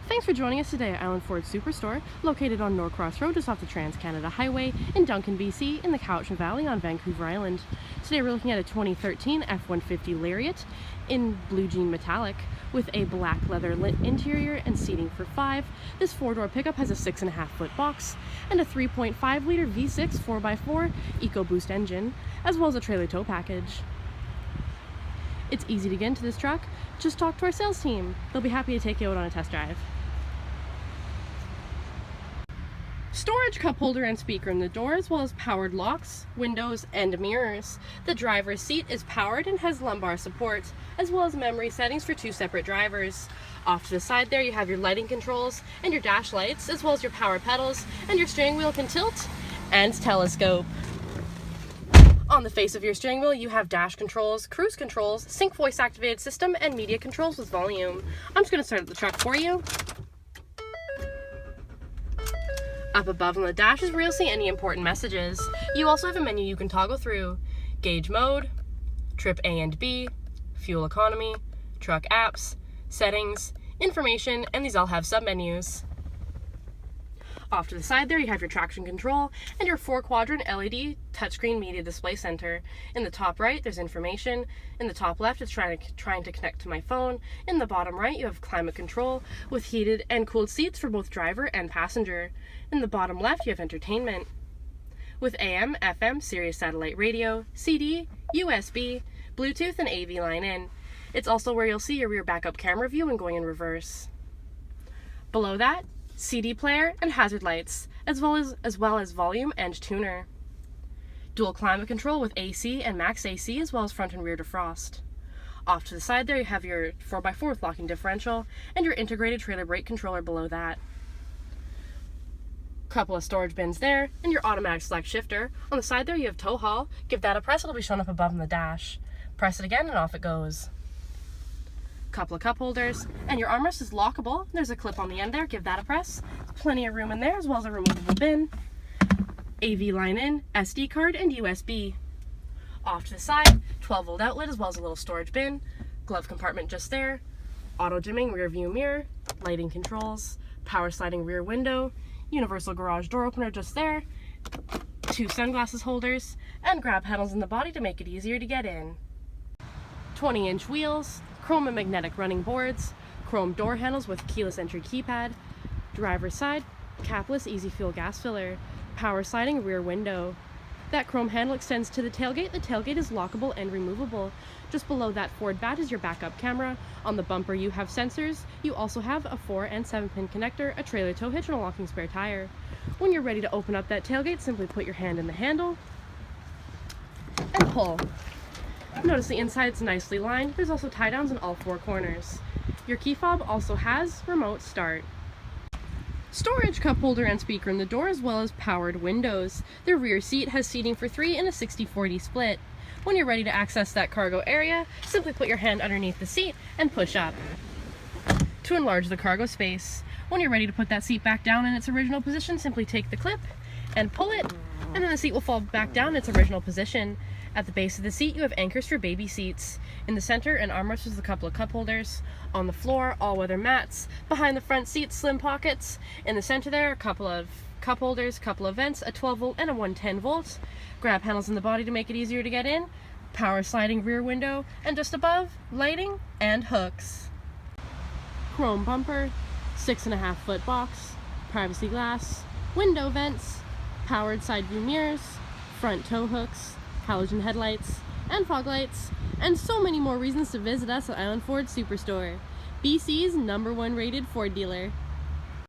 Thanks for joining us today at Island Ford Superstore, located on Norcross Road just off the Trans-Canada Highway in Duncan, BC, in the Cowichan Valley on Vancouver Island. Today we're looking at a 2013 F-150 Lariat in blue jean metallic with a black leather interior and seating for 5. This 4-door pickup has a 6.5-foot box and a 3.5-liter V6 4x4 EcoBoost engine, as well as a trailer tow package. It's easy to get into this truck. Just talk to our sales team. They'll be happy to take you out on a test drive. Storage cup holder and speaker in the door, as well as powered locks, windows, and mirrors. The driver's seat is powered and has lumbar support, as well as memory settings for 2 separate drivers. Off to the side there you have your lighting controls and your dash lights, as well as your power pedals, and your steering wheel can tilt and telescope. On the face of your steering wheel you have dash controls, cruise controls, sync voice activated system, and media controls with volume. I'm just going to start up the truck for you. Up above on the dash is where you'll see any important messages. You also have a menu you can toggle through: gauge mode, trip A and B, fuel economy, truck apps, settings, information, and these all have sub-menus. Off to the side there you have your traction control and your 4-quadrant LED touchscreen media display center. In the top right there's information. In the top left it's trying to connect to my phone. In the bottom right you have climate control with heated and cooled seats for both driver and passenger. In the bottom left you have entertainment with AM, FM, Sirius satellite radio, CD, USB, Bluetooth, and AV line in. It's also where you'll see your rear backup camera view when going in reverse. Below that, CD player and hazard lights, as well as volume and tuner. Dual climate control with AC and max AC, as well as front and rear defrost. Off to the side there you have your 4x4 with locking differential and your integrated trailer brake controller below that. Couple of storage bins there and your automatic select shifter. On the side there you have tow haul. Give that a press, it'll be shown up above in the dash. Press it again and off it goes. Couple of cup holders, and your armrest is lockable. There's a clip on the end there, give that a press. Plenty of room in there, as well as a removable bin. AV line in, SD card, and USB. Off to the side, 12-volt outlet, as well as a little storage bin. Glove compartment just there. Auto dimming rear view mirror, lighting controls, power sliding rear window, universal garage door opener just there, 2 sunglasses holders, and grab handles in the body to make it easier to get in. 20-inch wheels, chrome and magnetic running boards, chrome door handles with keyless entry keypad, driver's side, capless easy fuel gas filler, power sliding rear window. That chrome handle extends to the tailgate. The tailgate is lockable and removable. Just below that Ford badge is your backup camera. On the bumper you have sensors. You also have a 4 and 7-pin connector, a trailer tow hitch, and a locking spare tire. When you're ready to open up that tailgate, simply put your hand in the handle and pull. Notice the inside's nicely lined. There's also tie downs in all 4 corners. Your key fob also has remote start. Storage cup holder and speaker in the door, as well as powered windows. The rear seat has seating for 3 in a 60-40 split. When you're ready to access that cargo area, simply put your hand underneath the seat and push up to enlarge the cargo space. When you're ready to put that seat back down in its original position, simply take the clip and pull it, and then the seat will fall back down in its original position. At the base of the seat you have anchors for baby seats. In the center, an armrest with a couple of cup holders. On the floor, all-weather mats. Behind the front seat, slim pockets. In the center there, a couple of cup holders, couple of vents, a 12-volt and a 110-volt. Grab handles in the body to make it easier to get in. Power sliding rear window, and just above, lighting and hooks. Chrome bumper, 6.5-foot box, privacy glass, window vents, powered side view mirrors, front tow hooks, halogen headlights, and fog lights, and so many more reasons to visit us at Island Ford Superstore, BC's #1 rated Ford dealer.